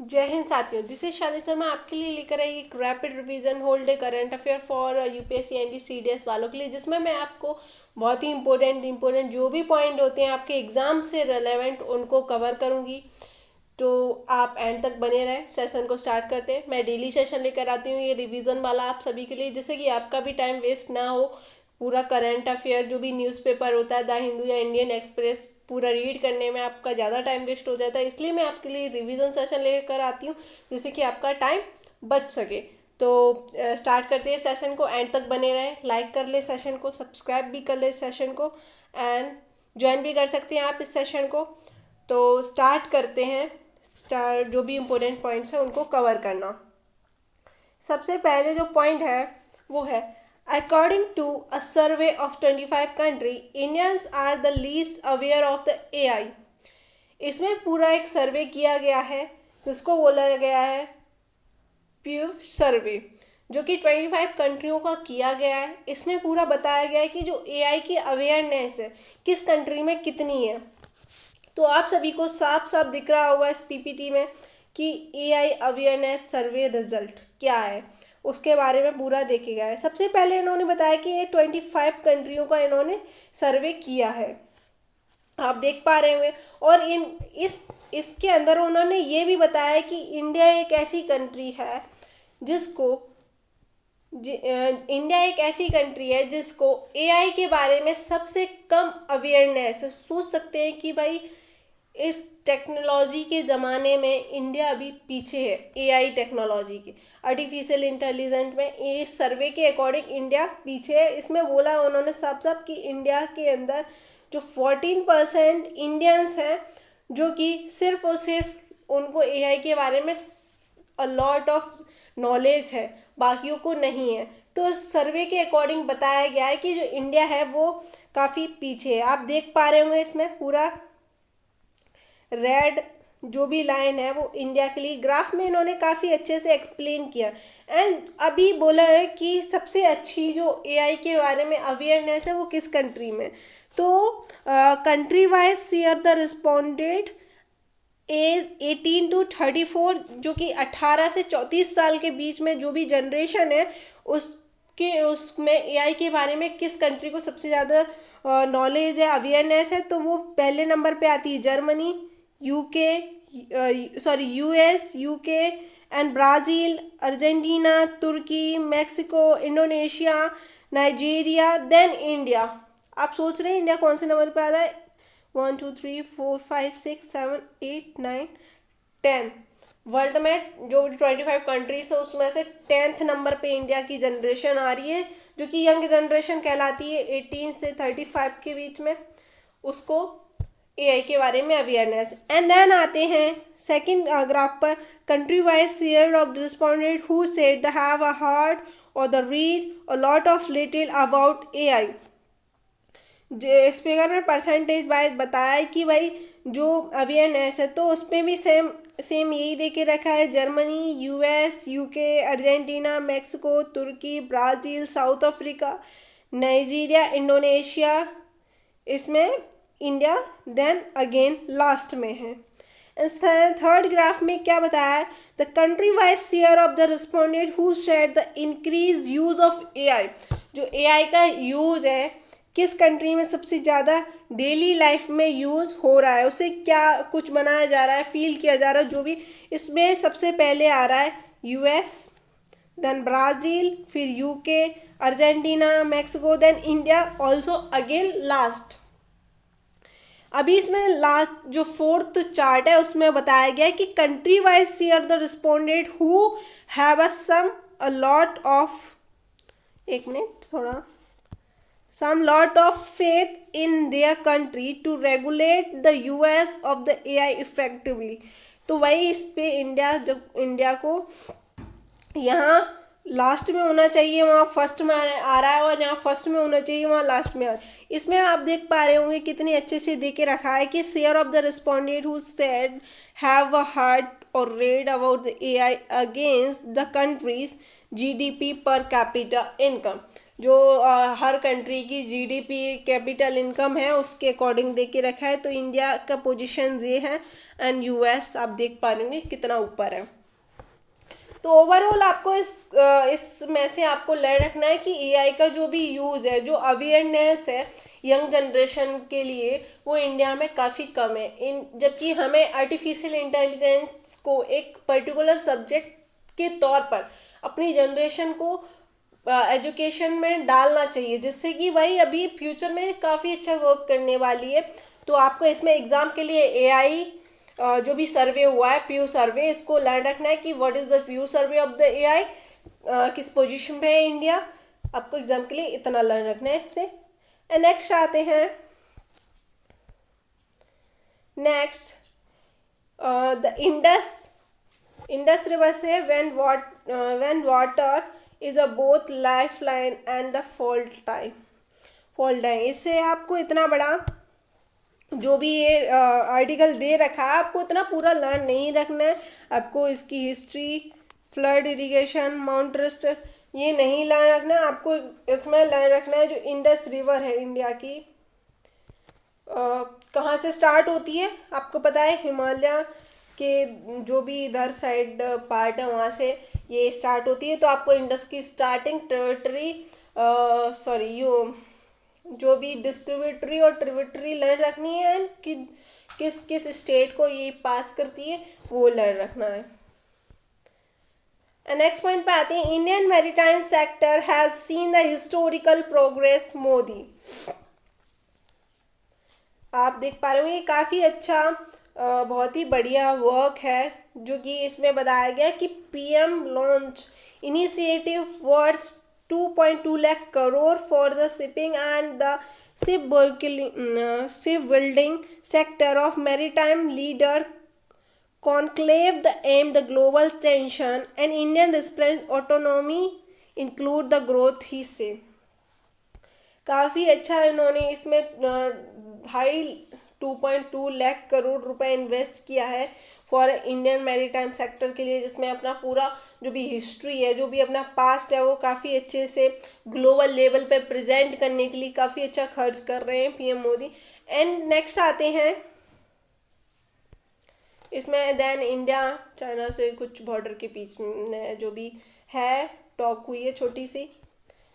जय हिंद साथियों, this is Shalini Sharma आपके लिए लेकर आई एक rapid revision whole day current affair for UPSC and CDS वालों के लिए, जिसमें मैं आपको बहुत ही इंपॉर्टेंट जो भी पॉइंट होते हैं आपके एग्जाम से रिलेवेंट उनको कवर करूंगी। तो आप एंड तक बने रहें। सेशन को स्टार्ट करते हैं। मैं डेली सेशन लेकर आती हूँ ये रिवीजन वाला आप सभी के लिए, जिससे कि आपका भी टाइम वेस्ट ना हो। पूरा करंट अफेयर जो भी न्यूज़पेपर होता है, द हिंदू या इंडियन एक्सप्रेस, पूरा रीड करने में आपका ज़्यादा टाइम वेस्ट हो जाता है। इसलिए मैं आपके लिए रिवीजन सेशन लेकर आती हूँ, जिससे कि आपका टाइम बच सके। तो स्टार्ट करते हैं सेशन को। एंड तक बने रहें, लाइक कर ले सेशन को, सब्सक्राइब भी कर ले सेशन को, एंड ज्वाइन भी कर सकते हैं आप इस सेशन को। तो स्टार्ट करते हैं। स्टार्ट जो भी इम्पोर्टेंट पॉइंट्स हैं उनको कवर करना। सबसे पहले जो पॉइंट है वो है, according to a survey of 25 country, Indians are the least aware of the AI. इसमें पूरा एक सर्वे किया गया है जिसको बोला गया है प्यू सर्वे, जो कि 25 कंट्रियों का किया गया है। इसमें पूरा बताया गया है कि जो एआई की अवेयरनेस है किस कंट्री में कितनी है। तो आप सभी को साफ साफ दिख रहा होगा इस पीपीटी में कि एआई अवेयरनेस सर्वे रिजल्ट क्या है, उसके बारे में पूरा देखे गया है। सबसे पहले इन्होंने बताया कि ये 25 कंट्रियों का इन्होंने सर्वे किया है, आप देख पा रहे होंगे। और इसके अंदर उन्होंने ये भी बताया कि इंडिया एक ऐसी कंट्री है जिसको इंडिया एक ऐसी कंट्री है जिसको एआई के बारे में सबसे कम अवेयरनेस है। सोच सकते हैं कि भाई इस टेक्नोलॉजी के ज़माने में इंडिया अभी पीछे है एआई टेक्नोलॉजी की, आर्टिफिशियल इंटेलिजेंस में। इस सर्वे के अकॉर्डिंग इंडिया पीछे है। इसमें बोला उन्होंने साफ साफ कि इंडिया के अंदर जो 14% इंडियंस हैं जो कि सिर्फ और सिर्फ उनको एआई के बारे में अ लॉट ऑफ नॉलेज है, बाकियों को नहीं है। तो इस सर्वे के अकॉर्डिंग बताया गया है कि जो इंडिया है वो काफ़ी पीछे है। आप देख पा रहे होंगे इसमें पूरा रेड जो भी लाइन है वो इंडिया के लिए, ग्राफ में इन्होंने काफ़ी अच्छे से एक्सप्लेन किया। एंड अभी बोला है कि सबसे अच्छी जो एआई के बारे में अवेयरनेस है वो किस कंट्री में। तो country wise share the responded age 18 to 34, जो कि 18 से 34 साल के बीच में जो भी जनरेशन है उसमें एआई के बारे में किस कंट्री को सबसे ज़्यादा नॉलेज है, अवेयरनेस है। तो वो पहले नंबर पे आती है Germany, US, UK and Brazil, Argentina, Turkey, Mexico, Indonesia, Nigeria, then India. आप सोच रहे हैं इंडिया कौन से नंबर पे आ रहा है? 1 2 3 4 5 6 7 8 9 10। वर्ल्ड में जो 25 कंट्रीज है उसमें से 10th नंबर पे इंडिया की जनरेशन आ रही है, जो कि यंग जनरेशन कहलाती है 18 से 35 के बीच में। उसको एआई के बारे में अवेयरनेस। एंड देन आते हैं सेकंड ग्राफ पर, country wise share of the respondent who said they have a heard or they read a lot of little about AI. इस फिगर में परसेंटेज वाइज बताया है कि भाई जो अवेयरनेस है तो उसमें भी सेम यही दे के रखा है, Germany, US, UK, Argentina, Mexico, Turkey, Brazil, South Africa, Nigeria, Indonesia. इसमें इंडिया देन अगेन लास्ट में है। थर्ड ग्राफ में क्या बताया है, the country wise share of the respondent who share the increase use of AI. जो AI का use है किस कंट्री में सबसे ज़्यादा डेली लाइफ में यूज़ हो रहा है, उसे क्या कुछ बनाया जा रहा है, फील किया जा रहा है, जो भी। इसमें सबसे पहले आ रहा है यूएस, देन ब्राज़ील, फिर UK, Argentina, Mexico, then India also again last. अभी इसमें लास्ट जो फोर्थ चार्ट है उसमें बताया गया है कि country wise share the respondent who have a lot of, एक मिनट थोड़ा, some lot of faith in their country to regulate the use of the AI effectively। तो वही इस पे इंडिया, जब इंडिया को यहाँ लास्ट में होना चाहिए वहाँ फर्स्ट में आ रहा है, और जहाँ फर्स्ट में होना चाहिए वहाँ लास्ट में आ रहा है। इसमें आप देख पा रहे होंगे कितनी अच्छे से दे के रखा है कि share of the respondent who said have a heard or read about the AI against the country's GDP per capita income. जो हर कंट्री की जीडीपी कैपिटल इनकम है उसके अकॉर्डिंग दे के रखा है। तो इंडिया का पोजीशन ये है एंड यूएस आप देख पा रहे होंगे कितना ऊपर है। तो ओवरऑल आपको इसमें से आपको लर्न रखना है कि एआई का जो भी यूज़ है, जो अवेयरनेस है यंग जनरेशन के लिए, वो इंडिया में काफ़ी कम है। जबकि हमें आर्टिफिशियल इंटेलिजेंस को एक पर्टिकुलर सब्जेक्ट के तौर पर अपनी जनरेशन को एजुकेशन में डालना चाहिए, जिससे कि वही अभी फ्यूचर में काफ़ी अच्छा वर्क करने वाली है। तो आपको इसमें एग्ज़ाम के लिए एआई जो भी सर्वे हुआ है, पीयू सर्वे, इसको लर्न रखना है कि what is the Pew survey of the AI, किस पोजीशन पे है इंडिया। आपको एग्जाम के लिए इतना लर्न रखना है इससे। नेक्स्ट आते हैं, नेक्स्ट द इंडस रिवर से when water is a both life line and the fault time. इससे आपको इतना बड़ा जो भी ये आर्टिकल दे रखा है, आपको इतना पूरा लर्न नहीं रखना है। आपको इसकी history, flood, irrigation, mount trust ये नहीं लर्न रखना है। आपको इसमें लर्न रखना है जो इंडस रिवर है इंडिया की, कहाँ से स्टार्ट होती है। आपको पता है हिमालय के जो भी इधर साइड पार्ट है वहाँ से ये स्टार्ट होती है। तो आपको इंडस की स्टार्टिंग टेरिटरी जो भी डिस्ट्रीब्यूटरी और ट्रिब्यूटरी लर्न रखनी है एंड किस किस स्टेट को ये पास करती है वो लर्न रखना है। नेक्स्ट पॉइंट पे आते हैं, Indian maritime sector has seen the historical progress Modi. आप देख पा रहे हो ये काफ़ी अच्छा बहुत ही बढ़िया वर्क है, जो कि इसमें बताया गया कि PM launch initiative worth 2.2 lakh crore for the shipping and the shipbuilding sector of maritime leader conclave the aim the global tension and Indian response autonomy include the growth, he say। काफ़ी अच्छा इन्होंने इसमें 2.2 लाख करोड़ रुपए invest किया है for Indian maritime sector के लिए, जिसमें अपना पूरा जो भी हिस्ट्री है, जो भी अपना पास्ट है, वो काफ़ी अच्छे से ग्लोबल लेवल पे प्रेजेंट करने के लिए काफ़ी अच्छा खर्च कर रहे हैं पीएम मोदी। एंड नेक्स्ट आते हैं इसमें, देन इंडिया चाइना से कुछ बॉर्डर के बीच में जो भी है टॉक हुई है छोटी सी।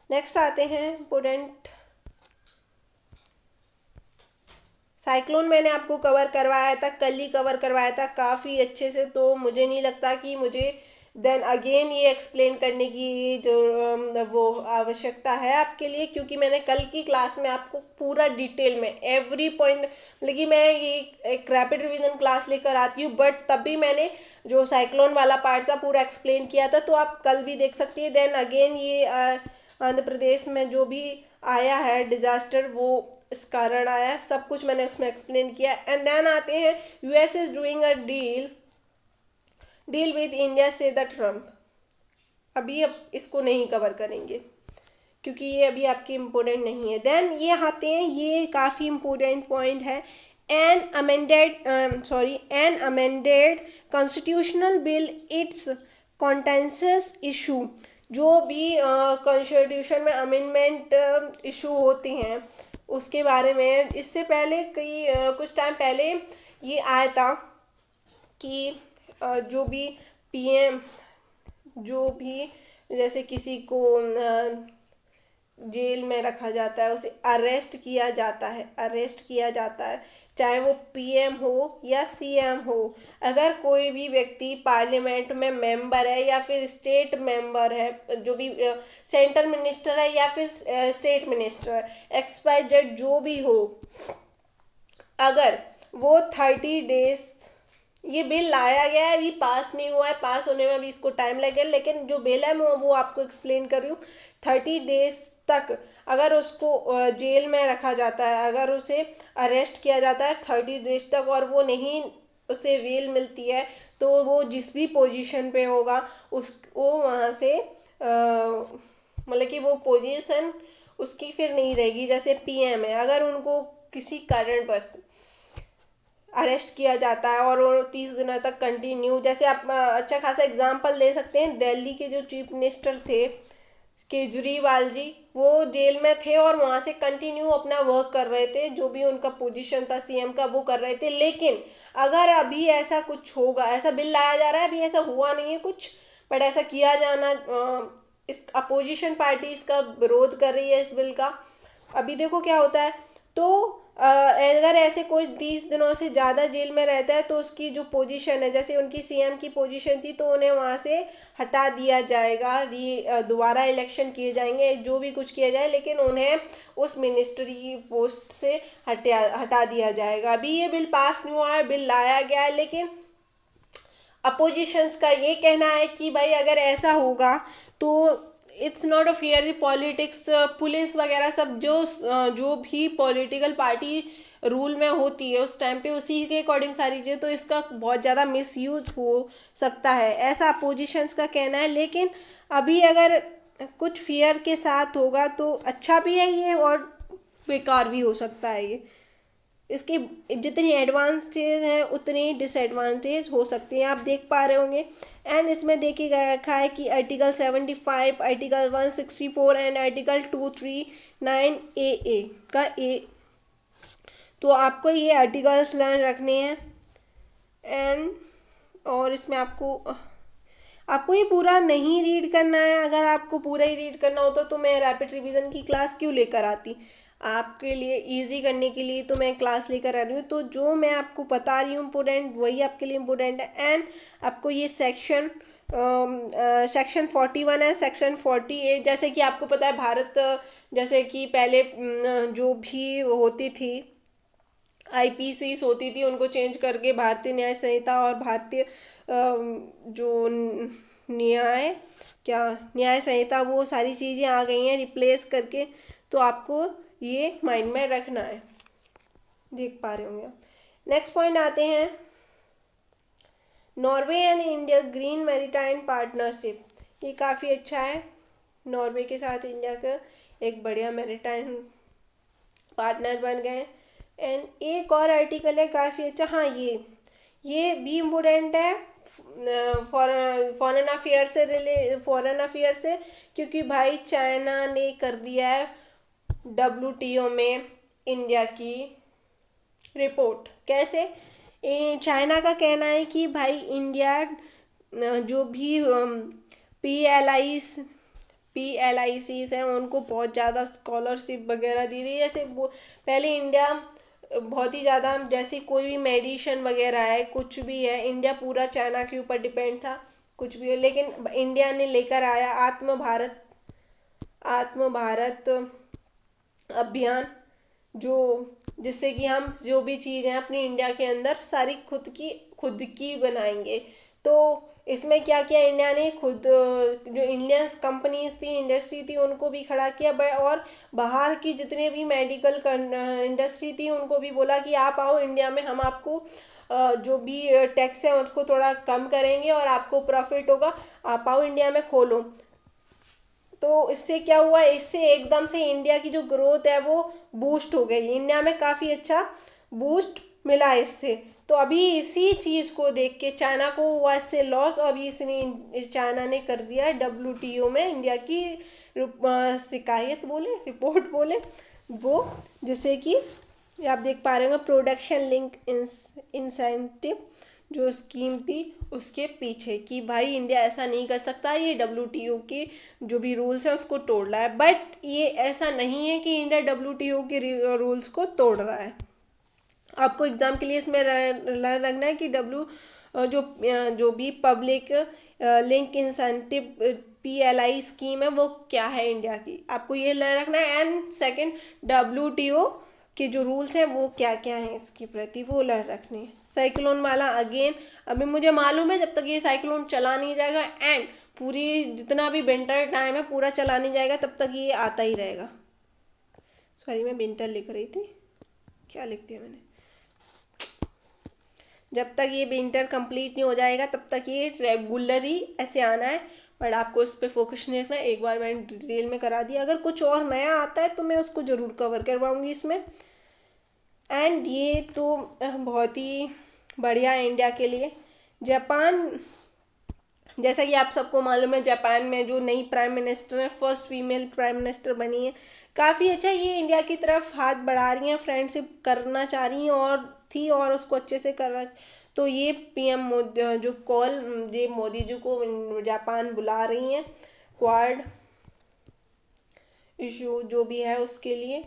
नेक्स्ट आते हैं इम्पोर्टेंट साइक्लोन, मैंने आपको कवर करवाया था, कल ही कवर करवाया था काफ़ी अच्छे से। तो मुझे नहीं लगता कि मुझे देन अगेन ये एक्सप्लेन करने की जो वो आवश्यकता है आपके लिए, क्योंकि मैंने कल की क्लास में आपको पूरा डिटेल में एवरी पॉइंट, लेकिन मैं ये एक रैपिड रिवीजन क्लास लेकर आती हूँ, बट तब भी मैंने जो साइक्लोन वाला पार्ट था पूरा एक्सप्लेन किया था। तो आप कल भी देख सकती है। देन अगेन ये आंध्र प्रदेश में जो भी आया है डिजास्टर, वो इस कारण आया है, सब कुछ मैंने उसमें एक्सप्लेन किया। एंड देन आते हैं, US is doing a deal with India से द ट्रम्प। अभी अब इसको नहीं कवर करेंगे क्योंकि ये अभी आपके इम्पोर्टेंट नहीं है। देन ये आते हैं, ये काफ़ी इम्पोर्टेंट पॉइंट है, an amended constitutional bill it's contentious issue. जो भी कॉन्स्टिट्यूशन में अमेंडमेंट इशू होते हैं उसके बारे में, इससे पहले कुछ टाइम पहले ये आया था कि जो भी पीएम, जो भी जैसे किसी को जेल में रखा जाता है उसे अरेस्ट किया जाता है, चाहे वो पीएम हो या सीएम हो। अगर कोई भी व्यक्ति पार्लियामेंट में मेंबर है या फिर स्टेट मेंबर है, जो भी सेंट्रल मिनिस्टर है या फिर स्टेट मिनिस्टर, XYZ जो भी हो, अगर वो 30 डेज, ये बिल लाया गया है, अभी पास नहीं हुआ है, पास होने में अभी इसको टाइम लगेगा, लेकिन जो बिल है मैं वो आपको एक्सप्लेन कर रही हूँ। 30 डेज तक अगर उसको जेल में रखा जाता है, अगर उसे अरेस्ट किया जाता है 30 डेज तक और वो नहीं, उसे बेल मिलती है, तो वो जिस भी पोजीशन पे होगा वो वहाँ से मतलब कि वो पोजीशन उसकी फिर नहीं रहेगी। जैसे पीएम है, अगर उनको किसी कारण बस अरेस्ट किया जाता है और वो 30 दिनों तक कंटिन्यू, जैसे आप अच्छा खासा एग्जाम्पल ले सकते हैं, दिल्ली के जो चीफ मिनिस्टर थे केजरीवाल जी, वो जेल में थे और वहाँ से कंटिन्यू अपना वर्क कर रहे थे, जो भी उनका पोजीशन था सीएम का वो कर रहे थे। लेकिन अगर अभी ऐसा कुछ होगा, ऐसा बिल लाया जा रहा है, अभी ऐसा हुआ नहीं है कुछ, बट ऐसा किया जाना, इस अपोजिशन पार्टी इसका विरोध कर रही है इस बिल का। अभी देखो क्या होता है। तो अगर ऐसे कोई 30 दिनों से ज़्यादा जेल में रहता है तो उसकी जो पोजीशन है, जैसे उनकी सीएम की पोजीशन थी, तो उन्हें वहाँ से हटा दिया जाएगा। दोबारा इलेक्शन किए जाएंगे, जो भी कुछ किया जाए, लेकिन उन्हें उस मिनिस्ट्री पोस्ट से हटा दिया जाएगा। अभी ये बिल पास नहीं हुआ है, बिल लाया गया है, लेकिन अपोजिशंस का ये कहना है कि भाई अगर ऐसा होगा तो it's not a fair politics, police वगैरह सब जो भी पॉलिटिकल पार्टी रूल में होती है उस टाइम पे उसी के अकॉर्डिंग सारी चीज़ें, तो इसका बहुत ज़्यादा मिसयूज हो सकता है, ऐसा अपोजिशंस का कहना है। लेकिन अभी अगर कुछ फियर के साथ होगा तो अच्छा भी है ये, और बेकार भी हो सकता है ये। इसके जितनी एडवांटेज हैं उतनी डिसएडवांटेज हो सकती हैं, आप देख पा रहे होंगे। एंड इसमें देखिए रखा है कि आर्टिकल 75, आर्टिकल 164 एंड आर्टिकल 239 ए का ए, तो आपको ये आर्टिकल्स लर्न रखने हैं। एंड और इसमें आपको ये पूरा नहीं रीड करना है। अगर आपको पूरा ही रीड करना होता तो मैं रैपिड रिवीजन की क्लास क्यों लेकर आती, आपके लिए इजी करने के लिए तो मैं क्लास लेकर आ रही हूँ। तो जो मैं आपको बता रही हूँ इम्पोर्टेंट, वही आपके लिए इम्पोर्टेंट है। एंड आपको ये सेक्शन 41 है, सेक्शन 48, जैसे कि आपको पता है भारत, जैसे कि पहले जो भी होती थी आईपीसीस होती थी, उनको चेंज करके भारतीय न्याय संहिता और भारतीय जो न्याय क्या न्याय संहिता, वो सारी चीज़ें आ गई हैं रिप्लेस करके। तो आपको ये माइंड में रखना है, देख पा रहे होंगे आप। नेक्स्ट पॉइंट आते हैं, Norway and India green maritime partnership. ये काफ़ी अच्छा है, नॉर्वे के साथ इंडिया का एक बढ़िया मैरीटाइम पार्टनर बन गए। एंड एक और आर्टिकल है काफ़ी अच्छा, हाँ ये भी इम्पोर्टेंट है फॉरेन अफेयर से, क्योंकि भाई चाइना ने कर दिया है WTO में इंडिया की रिपोर्ट। कैसे? चाइना का कहना है कि भाई इंडिया जो भी PLICs हैं उनको बहुत ज़्यादा स्कॉलरशिप वगैरह दी रही है। जैसे वो पहले इंडिया बहुत ही ज़्यादा, जैसे कोई भी मेडिसिन वगैरह है, कुछ भी है, इंडिया पूरा चाइना के ऊपर डिपेंड था, कुछ भी है। लेकिन इंडिया ने लेकर आया आत्म भारत अभियान, जिससे कि हम जो भी चीज़ हैं अपनी इंडिया के अंदर सारी खुद की बनाएंगे। तो इसमें क्या किया इंडिया ने, खुद जो इंडियन कंपनीज थी, इंडस्ट्री थी, उनको भी खड़ा किया, और बाहर की जितने भी मेडिकल इंडस्ट्री थी उनको भी बोला कि आप आओ इंडिया में, हम आपको जो भी टैक्स है उसको थोड़ा कम करेंगे और आपको प्रॉफिट होगा, आप आओ इंडिया में खोलो। तो इससे क्या हुआ, इससे एकदम से इंडिया की जो ग्रोथ है वो बूस्ट हो गई, इंडिया में काफ़ी अच्छा बूस्ट मिला इससे। तो अभी इसी चीज़ को देख के चाइना को हुआ इससे लॉस, और अभी चाइना ने कर दिया है WTO में इंडिया की शिकायत बोले, रिपोर्ट बोले वो, जिससे कि आप देख पा रहे होंगे प्रोडक्शन लिंक इंसेंटिव जो स्कीम थी उसके पीछे, कि भाई इंडिया ऐसा नहीं कर सकता, ये WTO के जो भी रूल्स हैं उसको तोड़ रहा है। बट ये ऐसा नहीं है कि इंडिया WTO के रूल्स को तोड़ रहा है। आपको एग्जाम के लिए इसमें रखना है कि जो भी public link incentive PLI scheme है वो क्या है इंडिया की, आपको ये रखना है। एंड सेकंड, WTO के जो रूल्स हैं वो क्या क्या हैं इसके प्रति, वो रखने। साइक्लोन वाला अगेन, अभी मुझे मालूम है जब तक ये साइक्लोन चला नहीं जाएगा, एंड पूरी जितना भी विंटर टाइम है पूरा चला नहीं जाएगा, तब तक ये आता ही रहेगा। सॉरी, मैं विंटर लिख रही थी, क्या लिख दिया मैंने। जब तक ये विंटर कंप्लीट नहीं हो जाएगा तब तक ये रेगुलर ही ऐसे आना है, बट आपको इस पर फोकस नहीं रखना है। एक बार मैंने डिटेल में करा दिया, अगर कुछ और नया आता है तो मैं उसको ज़रूर कवर करवाऊँगी इसमें। एंड ये तो बहुत ही बढ़िया है इंडिया के लिए। जापान जैसा कि आप सबको मालूम है, जापान में जो नई प्राइम मिनिस्टर है, फर्स्ट फीमेल प्राइम मिनिस्टर बनी है, काफ़ी अच्छा ये इंडिया की तरफ हाथ बढ़ा रही हैं, फ्रेंडशिप करना चाह रही हैं और थी और उसको अच्छे से करना। तो ये पीएम मोदी जो कॉल ये मोदी जी को जापान बुला रही हैं क्वाड इशू जो भी है उसके लिए,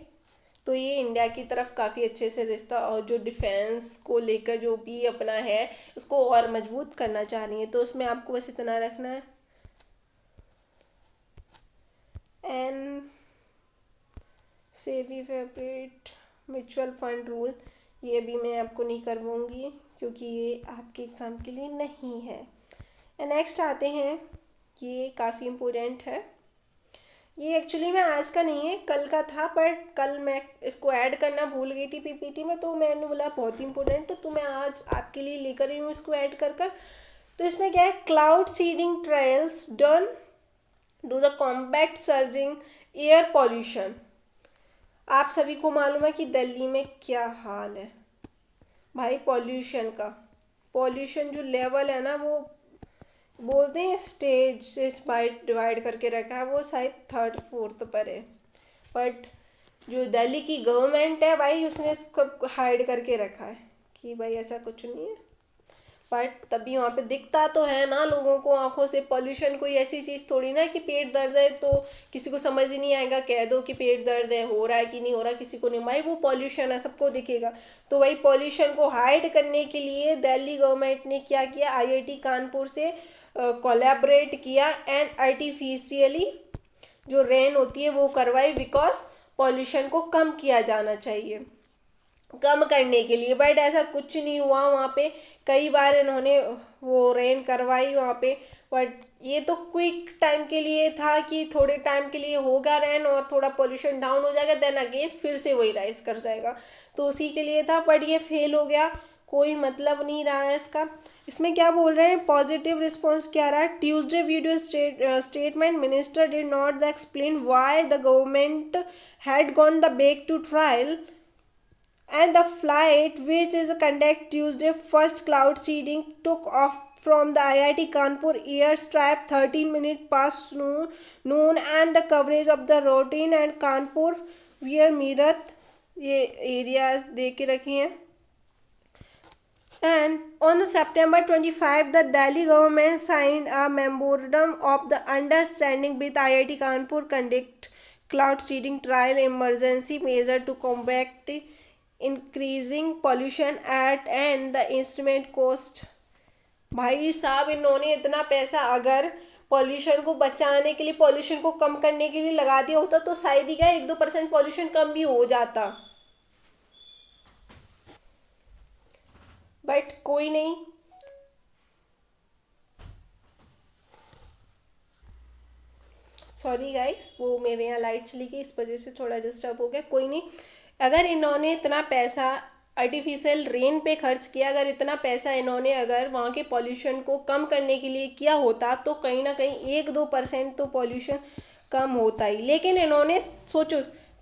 तो ये इंडिया की तरफ काफ़ी अच्छे से रिश्ता और जो डिफेंस को लेकर जो भी अपना है उसको और मजबूत करना चाह रही है। तो उसमें आपको बस इतना रखना है। एंड सेवी फेवरेट म्यूचुअल फंड रूल, ये भी मैं आपको नहीं करवाऊँगी क्योंकि ये आपके एग्ज़ाम के लिए नहीं है। एंड नेक्स्ट आते हैं, ये काफ़ी इम्पोर्टेंट है, ये एक्चुअली में आज का नहीं है, कल का था, पर कल मैं इसको ऐड करना भूल गई थी पीपीटी में, तो मैंने बोला बहुत इंपॉर्टेंट तो मैं आज आपके लिए लेकर आई हूँ इसको ऐड कर कर। तो इसमें क्या है, cloud seeding trials done to the combat surging air pollution. आप सभी को मालूम है कि दिल्ली में क्या हाल है भाई पॉल्यूशन का। पॉल्यूशन जो लेवल है ना, वो बोलते हैं स्टेज से डिवाइड करके रखा है, वो शायद 3rd 4th पर है, बट जो दिल्ली की गवर्नमेंट है भाई उसने इसको हाइड करके रखा है कि भाई ऐसा कुछ नहीं है, बट तभी वहाँ पे दिखता तो है ना लोगों को आंखों से। पॉल्यूशन कोई ऐसी चीज़ थोड़ी ना कि पेट दर्द है तो किसी को समझ ही नहीं आएगा, कह दो कि पेट दर्द है, हो रहा है कि नहीं हो रहा किसी को नहीं, भाई वो पॉल्यूशन है सबको दिखेगा। तो वही पॉल्यूशन को हाइड करने के लिए दिल्ली गवर्नमेंट ने क्या किया, आईआईटी कानपुर से कोलैबोरेट किया एंड आर्टिफिशियली जो रेन होती है वो करवाई, बिकॉज पॉल्यूशन को कम किया जाना चाहिए, कम करने के लिए। बट ऐसा कुछ नहीं हुआ वहाँ पे, कई बार इन्होंने वो रेन करवाई वहाँ पे, बट ये तो क्विक टाइम के लिए था कि थोड़े टाइम के लिए होगा रेन और थोड़ा पोल्यूशन डाउन हो जाएगा, देन अगेन फिर से वही राइज कर जाएगा, तो उसी के लिए था, बट ये फेल हो गया, कोई मतलब नहीं रहा है इसका। इसमें क्या बोल रहे हैं, पॉजिटिव रिस्पॉन्स क्या रहा है, Tuesday video statement minister did not explain why the government had gone the back to trial and the flight which is conducted Tuesday first cloud seeding took off from the IIT Kanpur airstrip 13 minutes past noon and the coverage of the routine and Kanpur where Meerut ये areas दे के रखी हैं। And on September 25 the Delhi government signed a memorandum of the understanding with IIT Kanpur conduct cloud seeding trial emergency measure to combat increasing pollution at and the instrument cost. भाई साहब इन्होंने इतना पैसा अगर pollution को बचाने के लिए, पॉल्यूशन को कम करने के लिए लगा दिया होता तो शायद ही क्या 1-2% पॉल्यूशन कम भी हो जाता, बट कोई नहीं। सॉरी गाइस, वो मेरे यहाँ लाइट चली गई इस वजह से थोड़ा डिस्टर्ब हो गया, कोई नहीं। अगर इन्होंने इतना पैसा आर्टिफिशियल रेन पे खर्च किया, अगर इतना पैसा इन्होंने अगर वहाँ के पॉल्यूशन को कम करने के लिए किया होता तो कहीं ना कहीं 1-2% तो पॉल्यूशन कम होता ही, लेकिन इन्होंने सोचो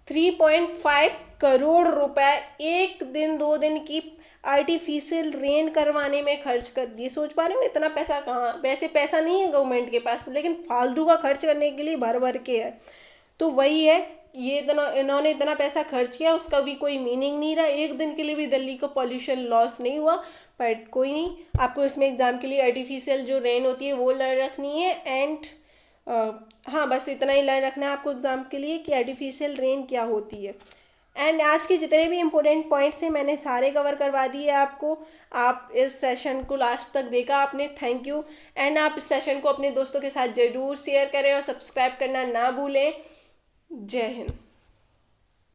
3.5 करोड़ रुपए 1 दिन 2 दिन की आर्टिफिशियल रेन करवाने में खर्च कर दिए। सोच पा रहे हो इतना पैसा कहाँ, वैसे पैसा नहीं है गवर्नमेंट के पास, लेकिन फालतू का खर्च करने के लिए भर भर के है। तो वही है, ये इन्होंने इतना पैसा खर्च किया उसका भी कोई मीनिंग नहीं रहा, एक दिन के लिए भी दिल्ली को पॉल्यूशन लॉस नहीं हुआ, बट कोई नहीं। आपको इसमें एग्ज़ाम के लिए आर्टिफिशियल जो रेन होती है वो लर्न रखनी है एंड हाँ बस इतना ही लर्न रखना है आपको एग्ज़ाम के लिए कि आर्टिफिशियल रेन क्या होती है। एंड आज के जितने भी इम्पोर्टेंट पॉइंट्स हैं मैंने सारे कवर करवा दिए आपको। आप इस सेशन को लास्ट तक देखा आपने, थैंक यू। एंड आप इस सेशन को अपने दोस्तों के साथ ज़रूर शेयर करें और सब्सक्राइब करना ना भूलें। जय हिंद।